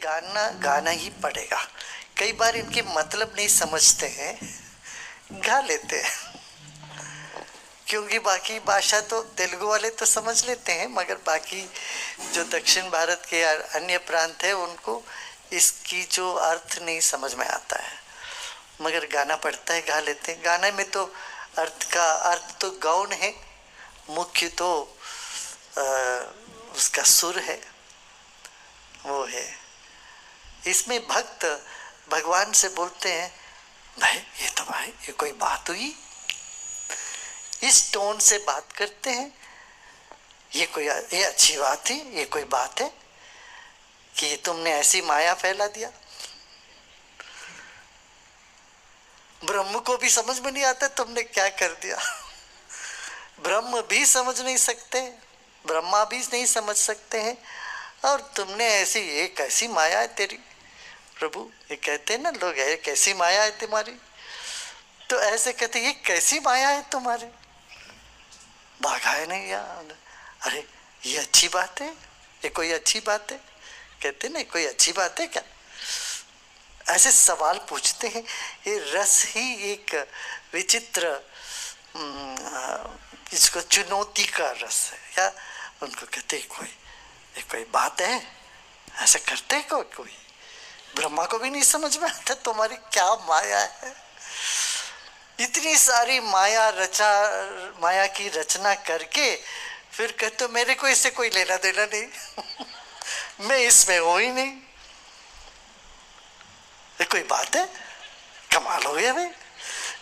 गाना गाना ही पड़ेगा। कई बार इनके मतलब नहीं समझते हैं, गा लेते हैं, क्योंकि बाकी भाषा तो तेलुगु वाले तो समझ लेते हैं, मगर बाकी जो दक्षिण भारत के अन्य प्रांत है उनको इसकी जो अर्थ नहीं समझ में आता है, मगर गाना पड़ता है, गा लेते हैं। गाने में तो अर्थ तो गौण है, मुख्य तो उसका सुर है, वो है। इसमें भक्त भगवान से बोलते हैं, भाई ये कोई बात हुई? इस टोन से बात करते हैं, ये अच्छी बात है? ये कोई बात है कि तुमने ऐसी माया फैला दिया? ब्रह्म को भी समझ में नहीं आता तुमने क्या कर दिया। ब्रह्म भी समझ नहीं सकते, ब्रह्मा भी नहीं समझ सकते हैं, और तुमने ऐसी, ये कैसी माया है तेरी प्रभु? ये कहते हैं ना लोग, ये कैसी माया है तुम्हारी? तो ऐसे कहते, ये कैसी माया है तुम्हारी? भागाए नहीं यार। अरे ये अच्छी बात है? ये कोई अच्छी बात है? कहते ना कोई अच्छी बात है क्या? ऐसे सवाल पूछते हैं। ये रस ही एक विचित्र, इसको चुनौती का रस है, या उनको कहते कोई बात है? ऐसा करते कोई? ब्रह्मा को भी नहीं समझ में आता तुम्हारी क्या माया है। इतनी सारी माया की रचना करके फिर कहते मेरे को इससे कोई लेना देना नहीं। मैं इसमें हूं ही नहीं। ये कोई बात है? कमाल हो गया भाई।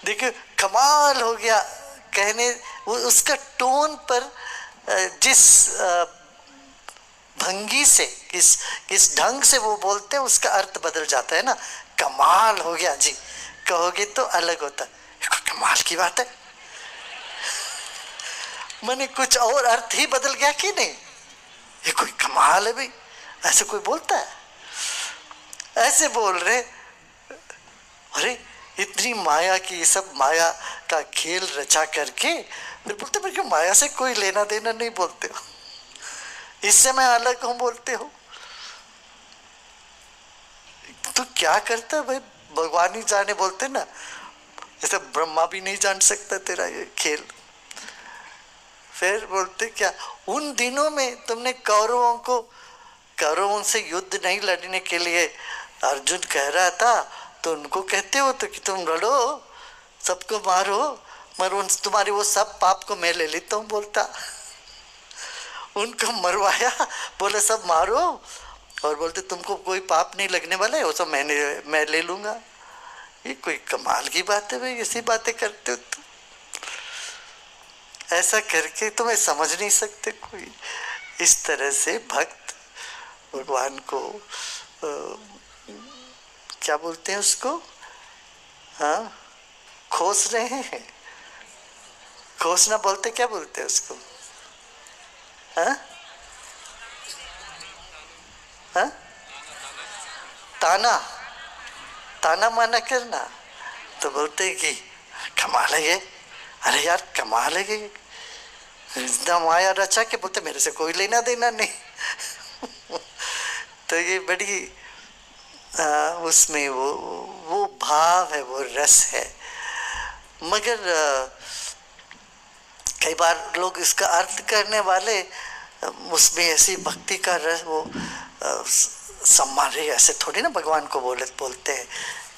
देखिए कमाल हो गया कहने, वो उसका टोन पर जिस भंगी से, किस ढंग से वो बोलते हैं, उसका अर्थ बदल जाता है ना। कमाल हो गया जी कहोगे तो अलग होता है, कमाल की बात है, मैंने कुछ और अर्थ ही बदल गया कि नहीं? ये कोई कमाल है भाई, ऐसे कोई बोलता है? ऐसे बोल रहे। अरे इतनी माया की, सब माया का खेल रचा करके फिर बोलते मैं क्यों माया से कोई लेना देना नहीं बोलते हो, इससे मैं अलग हूं बोलते हो। तो क्या करता है भाई, भगवान ही जाने बोलते ना, जैसे ब्रह्मा भी नहीं जान सकता तेरा ये खेल। फिर बोलते क्या, उन दिनों में तुमने कौरवों से युद्ध नहीं लड़ने के लिए अर्जुन कह रहा था, तो उनको कहते हो तो कि तुम लड़ो, सबको मारो, मगर तुम्हारी वो सब पाप को मैं ले लेता हूँ बोलता। उनको मरवाया, बोले सब मारो, और बोलते तुमको कोई पाप नहीं लगने वाला है, वो सब मैं ले लूंगा। ये कोई कमाल की बात है भाई, ऐसी बातें करते हो तुम। ऐसा करके तुम्हें समझ नहीं सकते कोई। इस तरह से भक्त भगवान को क्या बोलते हैं उसको, हाँ खोस रहे हैं। खोसना बोलते, क्या बोलते हैं उसको? हाँ हाँ, ताना माना करना। तो बोलते हैं कि कमाल है ये, अरे यार कमाल है ये, इतना माया रचा के बोलते मेरे से कोई लेना देना नहीं। तो ये बड़ी उसमें वो भाव है, वो रस है। मगर कई बार लोग इसका अर्थ करने वाले उसमें ऐसी भक्ति का रस, वो सम्मान रही, ऐसे थोड़ी ना भगवान को बोलते हैं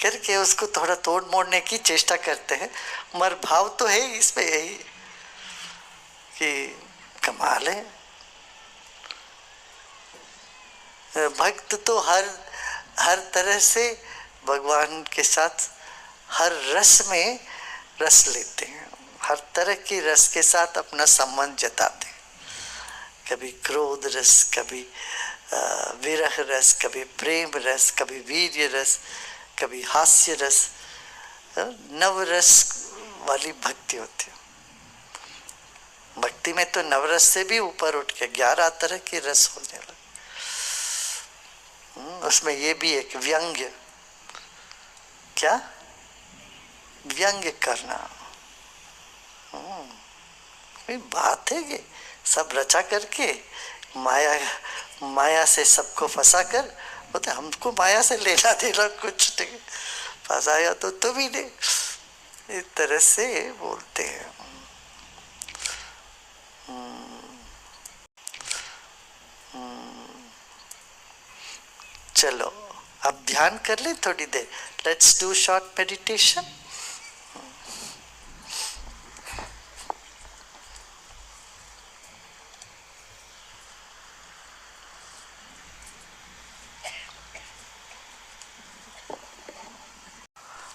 करके उसको थोड़ा तोड़ मोड़ने की चेष्टा करते हैं। मगर भाव तो है इसमें यही कि कमाल है। भक्त तो हर तरह से भगवान के साथ हर रस में रस लेते हैं, हर तरह की रस के साथ अपना संबंध जताते हैं। कभी क्रोध रस, कभी विरह रस, कभी प्रेम रस, कभी वीर्य रस, कभी हास्य रस, नवरस वाली भक्ति होती है। भक्ति में तो नवरस से भी ऊपर उठ के 11 तरह के रस होने लगे। उसमें ये भी एक व्यंग्य, क्या व्यंग्य करना, बात है कि सब रचा करके माया से सबको फंसा कर बोलते हमको माया से लेना देना कुछ नहीं, पास आया तो तुम ही ने, इस तरह से बोलते हैं। चलो अब ध्यान कर ले थोड़ी देर। Let's do short meditation.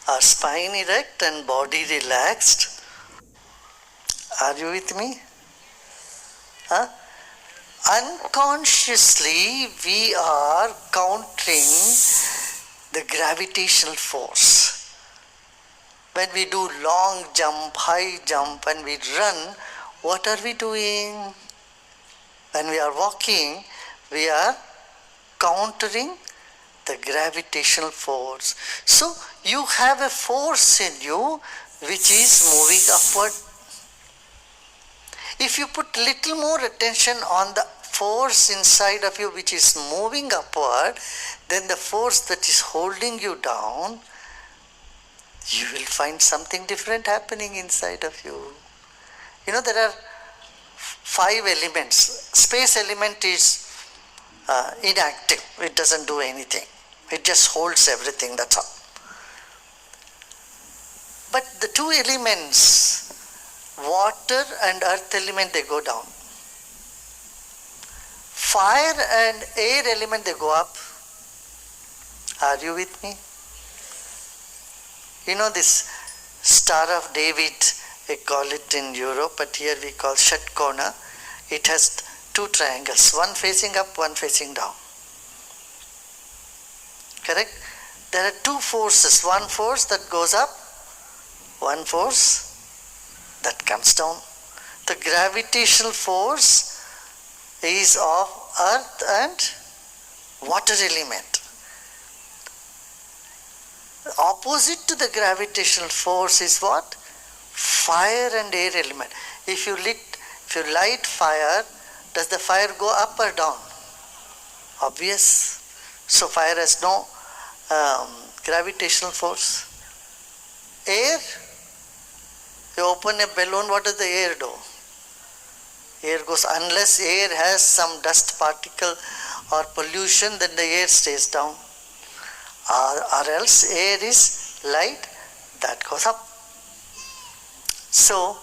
Our spine erect and body relaxed. Are you with me? Huh? Unconsciously we are countering the gravitational force. When we do long jump, high jump, and we run, what are we doing? When we are walking, we are countering the gravitational force. So you have a force in you which is moving upward. If you put little more attention on the force inside of you which is moving upward, then the force that is holding you down, you will find something different happening inside of you. You know, there are 5 elements. Space element is inactive. It doesn't do anything. It just holds everything, that's all. But the 2 elements, water and earth element, they go down. Fire and air element, they go up. Are you with me? You know this Star of David, we call it in Europe, but here we call Shatkona. It has 2 triangles, one facing up, one facing down. Correct? There are 2 forces, one force that goes up, one force that comes down. The gravitational force is of earth and water element. Opposite to the gravitational force is what? Fire and air element. If you light fire, does the fire go up or down? Obvious. So fire has no gravitational force. Air, you open a balloon, what does the air do? Air goes, unless air has some dust particle or pollution, then the air stays down. Or else air is light, that goes up. So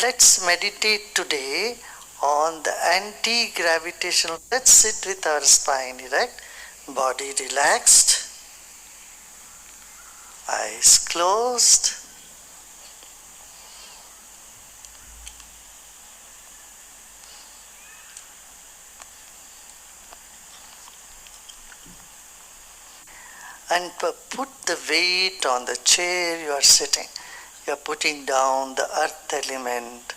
let's meditate today on the anti-gravitational. Let's sit with our spine erect, body relaxed, eyes closed. And put the weight on the chair you are sitting. You are putting down the earth element.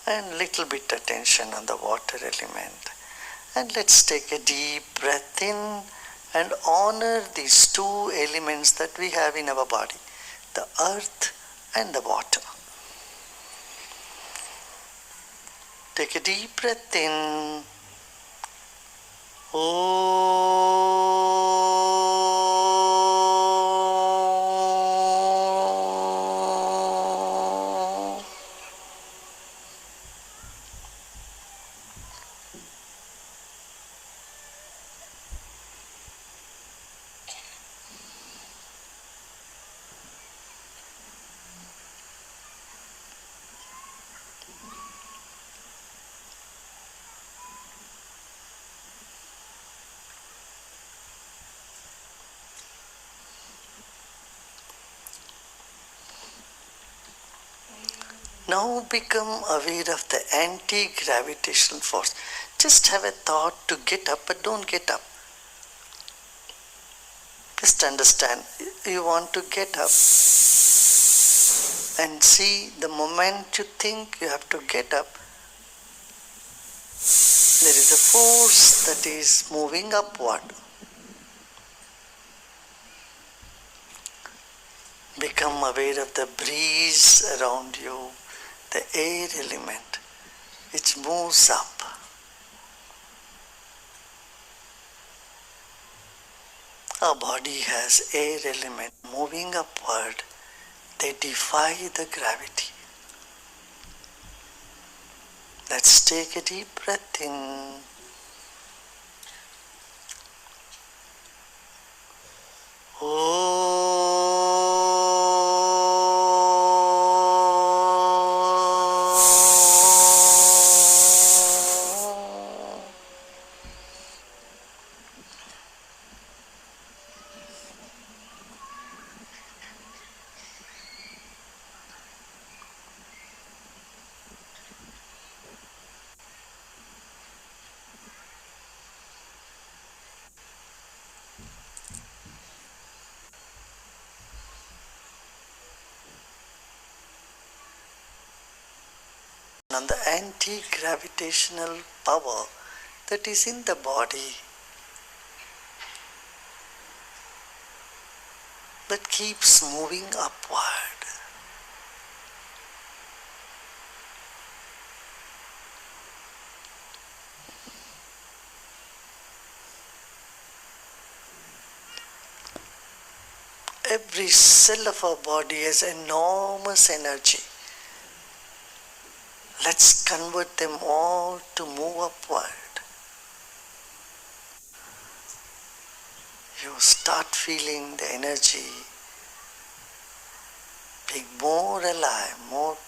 And little bit attention on the water element. And let's take a deep breath in and honor these 2 elements that we have in our body, the earth and the water. Take a deep breath in. Now become aware of the anti-gravitational force. Just have a thought to get up, but don't get up. Just understand, you want to get up and see the moment you think you have to get up, there is a force that is moving upward. Become aware of the breeze around you, the air element. which moves up. Our body has air element moving upward. They defy the gravity. Let's take a deep breath in. On the anti-gravitational power that is in the body that keeps moving upward. Every cell of our body has enormous energy. Let's convert them all to move upward. You start feeling the energy being more alive, more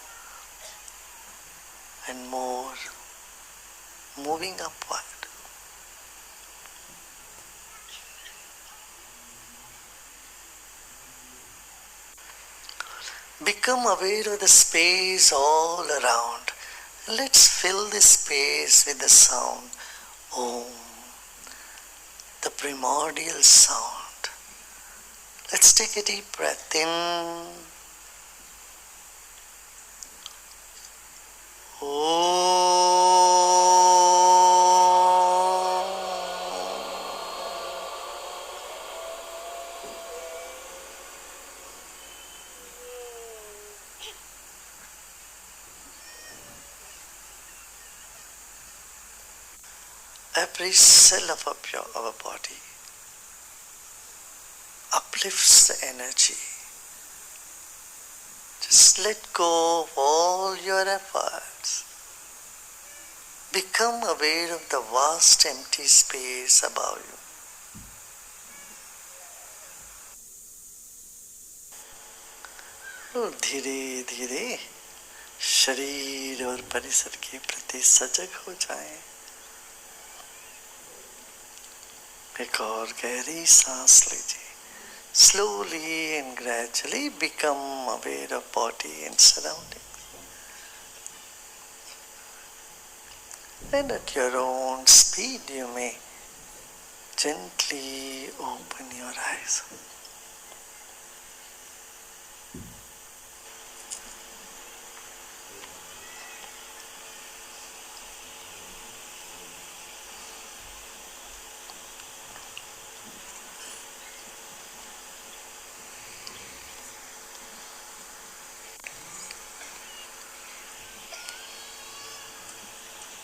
and more, moving upward. Become aware of the space all around. Let's fill this space with the sound Om, the primordial sound. Let's take a deep breath in. Every cell of our body uplifts the energy. Just let go of all your efforts. Become aware of the vast empty space above you. और धीरे धीरे शरीर और परिसर के प्रति सजग हो जाएं। एक और गहरी सांस लीजिए. Slowly and gradually become aware of body and surroundings. And at your own speed you may gently open your eyes.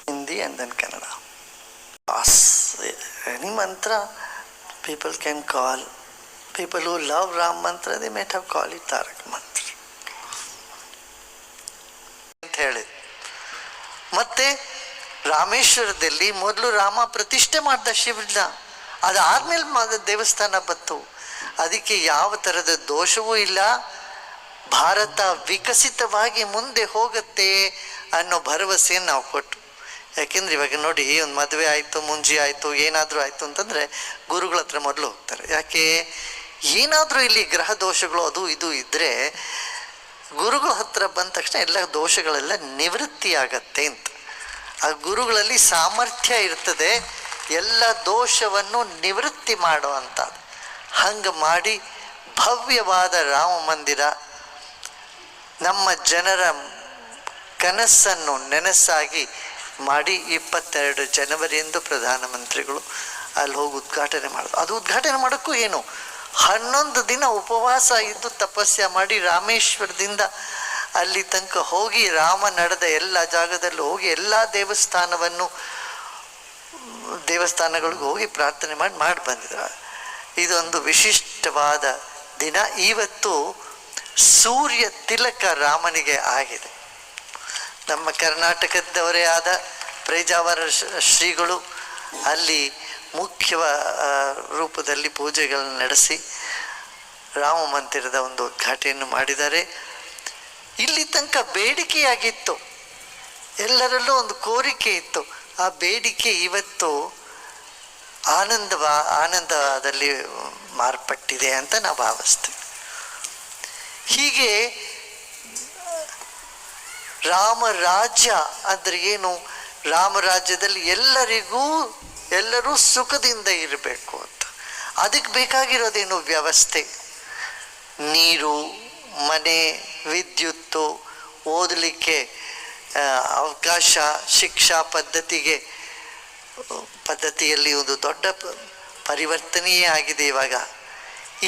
Hindi and then Kannada. Any mantra people can call. People who love Ram mantra, they might have called it Tarak mantra. ಅಂತ ಹೇಳಿ ಮತ್ತೆ ರಾಮೇಶ್ವರದಲ್ಲಿ ಮೊದಲು ರಾಮ ಪ್ರತಿಷ್ಠೆ ಮಾಡ್ದ ಶಿವನ, ಅದಾದ್ಮೇಲೆ ದೇವಸ್ಥಾನ ಬಂತು. ಅದಕ್ಕೆ ಯಾವ ಥರದ ದೋಷವೂ ಇಲ್ಲ. ಭಾರತ ವಿಕಸಿತವಾಗಿ ಮುಂದೆ ಹೋಗುತ್ತೆ ಅನ್ನೋ ಭರವಸೆಯನ್ನು ನಾವು ಕೊಟ್ಟು. ಯಾಕೆಂದ್ರೆ ಇವಾಗ ನೋಡಿ, ಒಂದು ಮದುವೆ ಆಯಿತು, ಮುಂಜಿ ಆಯಿತು, ಏನಾದರೂ ಆಯಿತು ಅಂತಂದರೆ ಗುರುಗಳ ಹತ್ರ ಮೊದಲು ಹೋಗ್ತಾರೆ. ಯಾಕೆ? ಏನಾದರೂ ಇಲ್ಲಿ ಗ್ರಹ ದೋಷಗಳು ಅದು ಇದು ಇದ್ದರೆ ಗುರುಗಳ ಹತ್ರ ಬಂದ ತಕ್ಷಣ ಎಲ್ಲ ದೋಷಗಳೆಲ್ಲ ನಿವೃತ್ತಿ ಆಗತ್ತೆ ಅಂತ. ಆ ಗುರುಗಳಲ್ಲಿ ಸಾಮರ್ಥ್ಯ ಇರ್ತದೆ ಎಲ್ಲ ದೋಷವನ್ನು ನಿವೃತ್ತಿ ಮಾಡೋ ಅಂಥದ್ದು. ಹಂಗೆ ಮಾಡಿ ಭವ್ಯವಾದ ರಾಮ ಮಂದಿರ ನಮ್ಮ ಜನರ ಕನಸನ್ನು ನೆನಸಾಗಿ ಮಾಡಿ 22 ಜನವರಿಯಂದು ಪ್ರಧಾನಮಂತ್ರಿಗಳು ಅಲ್ಲಿ ಹೋಗಿ ಉದ್ಘಾಟನೆ ಮಾಡೋದು. ಅದು ಉದ್ಘಾಟನೆ ಮಾಡೋಕ್ಕೂ ಏನು 11 ದಿನ ಉಪವಾಸ ಇದ್ದು ತಪಸ್ಯ ಮಾಡಿ ರಾಮೇಶ್ವರದಿಂದ ಅಲ್ಲಿ ತನಕ ಹೋಗಿ ರಾಮ ನಡೆದ ಎಲ್ಲ ಜಾಗದಲ್ಲೂ ಹೋಗಿ ಎಲ್ಲ ದೇವಸ್ಥಾನಗಳಿಗೂ ಹೋಗಿ ಪ್ರಾರ್ಥನೆ ಮಾಡಿ ಬಂದಿದ್ರು. ಇದೊಂದು ವಿಶಿಷ್ಟವಾದ ದಿನ. ಇವತ್ತು ಸೂರ್ಯ ತಿಲಕ ರಾಮನಿಗೆ ಆಗಿದೆ. ನಮ್ಮ ಕರ್ನಾಟಕದವರೇ ಆದ ಪೇಜಾವರ ಶ್ರೀಗಳು ಅಲ್ಲಿ ಮುಖ್ಯ ರೂಪದಲ್ಲಿ ಪೂಜೆಗಳನ್ನು ನಡೆಸಿ ರಾಮ ಮಂದಿರದ ಒಂದು ಉದ್ಘಾಟನೆಯನ್ನು ಮಾಡಿದ್ದಾರೆ. ಇಲ್ಲಿ ತನಕ ಬೇಡಿಕೆಯಾಗಿತ್ತು, ಎಲ್ಲರಲ್ಲೂ ಒಂದು ಕೋರಿಕೆ ಇತ್ತು. ಆ ಬೇಡಿಕೆ ಇವತ್ತು ಆನಂದದಲ್ಲಿ ಮಾರ್ಪಟ್ಟಿದೆ ಅಂತ ನಾವು ಭಾವಿಸ್ತೇವೆ. ಹೀಗೆ ರಾಮರಾಜ್ಯ ಅಂದರೆ ಏನು? ರಾಮರಾಜ್ಯದಲ್ಲಿ ಎಲ್ಲರೂ ಸುಖದಿಂದ ಇರಬೇಕು ಅಂತ. ಅದಕ್ಕೆ ಬೇಕಾಗಿರೋದೇನು? ವ್ಯವಸ್ಥೆ, ನೀರು, ಮನೆ, ವಿದ್ಯುತ್ತು, ಓದಲಿಕ್ಕೆ ಅವಕಾಶ, ಶಿಕ್ಷಾ ಪದ್ಧತಿಯಲ್ಲಿ ಒಂದು ದೊಡ್ಡ ಪರಿವರ್ತನೆಯೇ ಆಗಿದೆ ಇವಾಗ.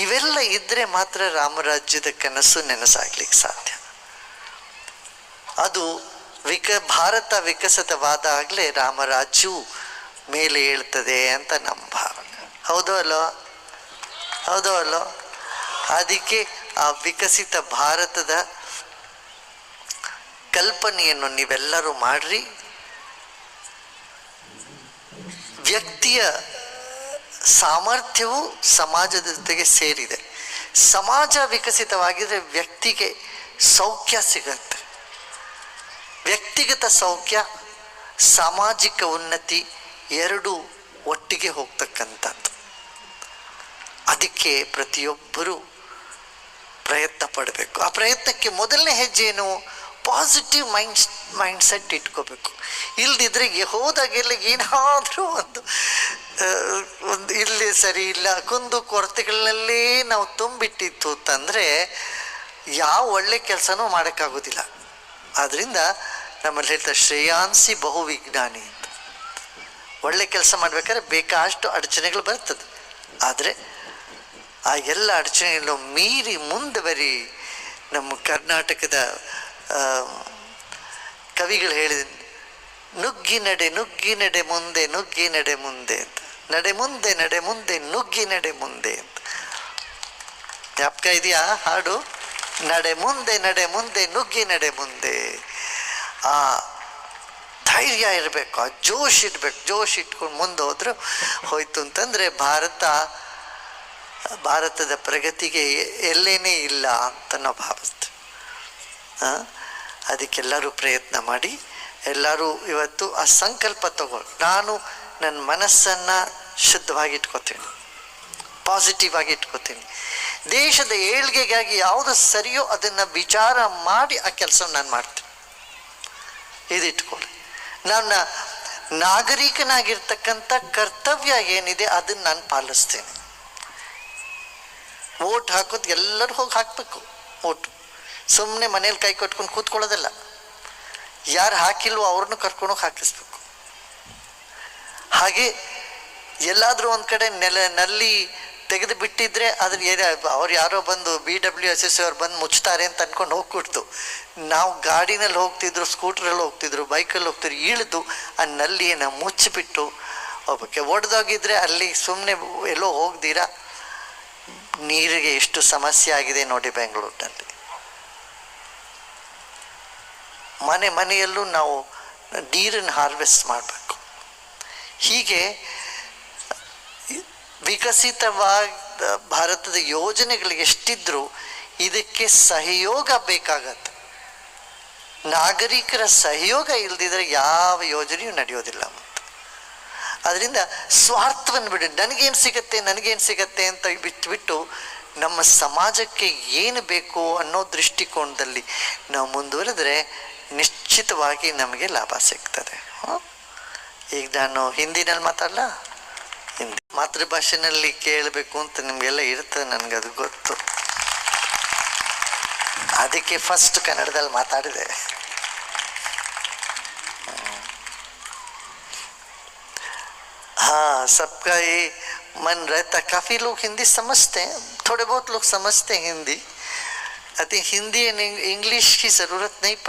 ಇವೆಲ್ಲ ಇದ್ದರೆ ಮಾತ್ರ ರಾಮರಾಜ್ಯದ ಕನಸು ನನಸಾಗ್ಲಿಕ್ಕೆ ಸಾಧ್ಯ. ಅದು ಭಾರತ ವಿಕಸಿತವಾದಾಗಲೇ ರಾಮರಾಜ್ಯವು ಮೇಲೆ ಏಳ್ತದೆ ಅಂತ ನಮ್ಮ ಭಾವನೆ. ಹೌದೋ ಅಲ್ಲೋ? ಅದಕ್ಕೆ ಆ ವಿಕಸಿತ ಭಾರತದ ಕಲ್ಪನೆಯನ್ನು ನೀವೆಲ್ಲರೂ ಮಾಡ್ರಿ. ವ್ಯಕ್ತಿಯ ಸಾಮರ್ಥ್ಯವು ಸಮಾಜದ ಜೊತೆಗೆ ಸೇರಿದೆ. ಸಮಾಜ ವಿಕಸಿತವಾಗಿದ್ರೆ ವ್ಯಕ್ತಿಗೆ ಸೌಖ್ಯ ಸಿಗತ್ತೆ. ವ್ಯಕ್ತಿಗತ ಸೌಖ್ಯ, ಸಾಮಾಜಿಕ ಉನ್ನತಿ ಎರಡೂ ಒಟ್ಟಿಗೆ ಹೋಗ್ತಕ್ಕಂಥದ್ದು. ಅದಕ್ಕೆ ಪ್ರತಿಯೊಬ್ಬರೂ ಪ್ರಯತ್ನ ಪಡಬೇಕು. ಆ ಪ್ರಯತ್ನಕ್ಕೆ ಮೊದಲನೇ ಹೆಜ್ಜೆ ಏನು? ಪಾಸಿಟಿವ್ ಮೈಂಡ್ಸೆಟ್ ಇಟ್ಕೋಬೇಕು. ಇಲ್ದಿದ್ರೆ ಹೋದಾಗೆಲ್ಲ ಏನಾದರೂ ಒಂದು ಇಲ್ಲಿ ಸರಿ ಇಲ್ಲ, ಕುಂದು ಕೊರತೆಗಳಲ್ಲೇ ನಾವು ತುಂಬಿಟ್ಟಿತ್ತು ಅಂತಂದರೆ ಯಾವ ಒಳ್ಳೆ ಕೆಲಸನೂ ಮಾಡೋಕ್ಕಾಗೋದಿಲ್ಲ. ಆದ್ದರಿಂದ ನಮ್ಮಲ್ಲಿ ಹೇಳ್ತಾರೆ ಶ್ರೇಯಾಂಸಿ ಬಹುವಿಜ್ಞಾನಿ ಅಂತ. ಒಳ್ಳೆ ಕೆಲಸ ಮಾಡ್ಬೇಕಾದ್ರೆ ಬೇಕಾಷ್ಟು ಅಡಚಣೆಗಳು ಬರ್ತದೆ. ಆದರೆ ಆ ಎಲ್ಲ ಅಡಚಣೆಗಳನ್ನು ಮೀರಿ ಮುಂದುವರಿ ನಮ್ಮ ಕರ್ನಾಟಕದ ಕವಿಗಳು ಹೇಳಿದ ನುಗ್ಗಿ ನಡೆ ಮುಂದೆ ನುಗ್ಗಿ ನಡೆ ಮುಂದೆ ಅಂತ, ನಡೆ ಮುಂದೆ ನುಗ್ಗಿ ನಡೆ ಮುಂದೆ ಅಂತ. ಜ್ಞಾಪಕ ಇದೆಯಾ ಹಾಡು? ನಡೆ ಮುಂದೆ ನುಗ್ಗಿ ನಡೆ ಮುಂದೆ. ಆ ಧೈರ್ಯ ಇರಬೇಕು, ಆ ಜೋಶ್ ಇರಬೇಕು. ಜೋಶ್ ಇಟ್ಕೊಂಡು ಮುಂದೆ ಹೋಯ್ತು ಅಂತಂದರೆ ಭಾರತದ ಪ್ರಗತಿಗೆ ಎಲ್ಲೇನೇ ಇಲ್ಲ ಅಂತ ನಾವು ಭಾವಿಸ್ತೇವೆ. ಅದಕ್ಕೆಲ್ಲರೂ ಪ್ರಯತ್ನ ಮಾಡಿ, ಎಲ್ಲರೂ ಇವತ್ತು ಆ ಸಂಕಲ್ಪ ತಗೊಳ್ಳಿ. ನಾನು ನನ್ನ ಮನಸ್ಸನ್ನು ಶುದ್ಧವಾಗಿ ಇಟ್ಕೋತೀನಿ, ಪಾಸಿಟಿವ್ ಆಗಿ ಇಟ್ಕೋತೀನಿ. ದೇಶದ ಏಳ್ಗೆಗಾಗಿ ಯಾವುದು ಸರಿಯೋ ಅದನ್ನು ವಿಚಾರ ಮಾಡಿ ಆ ಕೆಲಸವನ್ನು ನಾನು ಮಾಡ್ತೀನಿ. ಇದಿಟ್ಕೊಳ್ಳಿ. ನನ್ನ ನಾಗರಿಕನಾಗಿರ್ತಕ್ಕಂಥ ಕರ್ತವ್ಯ ಏನಿದೆ ಅದನ್ನು ನಾನು ಪಾಲಿಸ್ತೇನೆ. ವೋಟ್ ಹಾಕೋದು ಎಲ್ಲರೂ ಹೋಗಿ ಹಾಕಬೇಕು. ವೋಟು ಸುಮ್ಮನೆ ಮನೇಲಿ ಕೈ ಕಟ್ಕೊಂಡು ಕೂತ್ಕೊಳ್ಳೋದಲ್ಲ. ಯಾರು ಹಾಕಿಲ್ವೋ ಅವ್ರನ್ನೂ ಕರ್ಕೊಂಡೋಗಿ ಹಾಕಿಸ್ಬೇಕು. ಹಾಗೆ ಎಲ್ಲಾದರೂ ಒಂದು ಕಡೆ ನಲ್ಲಿ ತೆಗೆದು ಬಿಟ್ಟಿದ್ರೆ ಅವ್ರು ಯಾರೋ ಬಂದು BWSS ಅವ್ರು ಬಂದು ಮುಚ್ತಾರೆ ಅಂತ ಅಂದ್ಕೊಂಡು ಹೋಗ್ಬಿಡ್ತು. ನಾವು ಗಾಡಿನಲ್ಲಿ ಹೋಗ್ತಿದ್ರು, ಸ್ಕೂಟ್ರಲ್ಲಿ ಹೋಗ್ತಿದ್ರು, ಬೈಕಲ್ಲಿ ಹೋಗ್ತಿದ್ರು, ಇಳಿದು ಆ ನಲ್ಲಿಯನ್ನು ಮುಚ್ಚಿಬಿಟ್ಟು ಹೋಗ್ಬೇಕು. ಒಡೆದೋಗಿದ್ರೆ ಅಲ್ಲಿ ಸುಮ್ಮನೆ ಎಲ್ಲೋ ಹೋಗ್ದಿರಾ ನೀರಿಗೆ ಎಷ್ಟು ಸಮಸ್ಯೆ ಆಗಿದೆ ನೋಡಿ ಬೆಂಗಳೂರಿನಲ್ಲಿ. ಮನೆಯಲ್ಲೂ ನಾವು ನೀರನ್ನು ಹಾರ್ವೆಸ್ಟ್ ಮಾಡಬೇಕು. ಹೀಗೆ ವಿಕಸಿತವಾದ ಭಾರತದ ಯೋಜನೆಗಳು ಎಷ್ಟಿದ್ರೂ ಇದಕ್ಕೆ ಸಹಯೋಗ ಬೇಕಾಗತ್ತೆ. ನಾಗರಿಕರ ಸಹಯೋಗ ಇಲ್ದಿದ್ರೆ ಯಾವ ಯೋಜನೆಯೂ ನಡೆಯೋದಿಲ್ಲ. ಅದರಿಂದ ಸ್ವಾರ್ಥವನ್ನು ಬಿಡಿ, ನನಗೇನು ಸಿಗತ್ತೆ ಅಂತ ಬಿಟ್ಟು ನಮ್ಮ ಸಮಾಜಕ್ಕೆ ಏನು ಬೇಕು ಅನ್ನೋ ದೃಷ್ಟಿಕೋನದಲ್ಲಿ ನಾವು ಮುಂದುವರೆದ್ರೆ ನಿಶ್ಚಿತವಾಗಿ ನಮಗೆ ಲಾಭ ಸಿಗ್ತದೆ. ಈಗ ನಾನು ಹಿಂದಿನಲ್ಲಿ ಮಾತಾಡಲ್ಲ, ಹಿಂದಿ ಮಾತೃಭಾಷೆನಲ್ಲಿ ಕೇಳಬೇಕು ಅಂತ ನಿಮಗೆಲ್ಲ ಇರ್ತದೆ, ನನಗದು ಗೊತ್ತು. ಅದಕ್ಕೆ ಫಸ್ಟ್ ಕನ್ನಡದಲ್ಲಿ ಮಾತಾಡಿದೆ. हाँ, सबका ये मन रहता. काफ़ी लोग हिंदी समझते हैं, थोड़े बहुत लोग समझते हैं Hindi. I think Hindi and English की ज़रूरत नहीं पड़ती।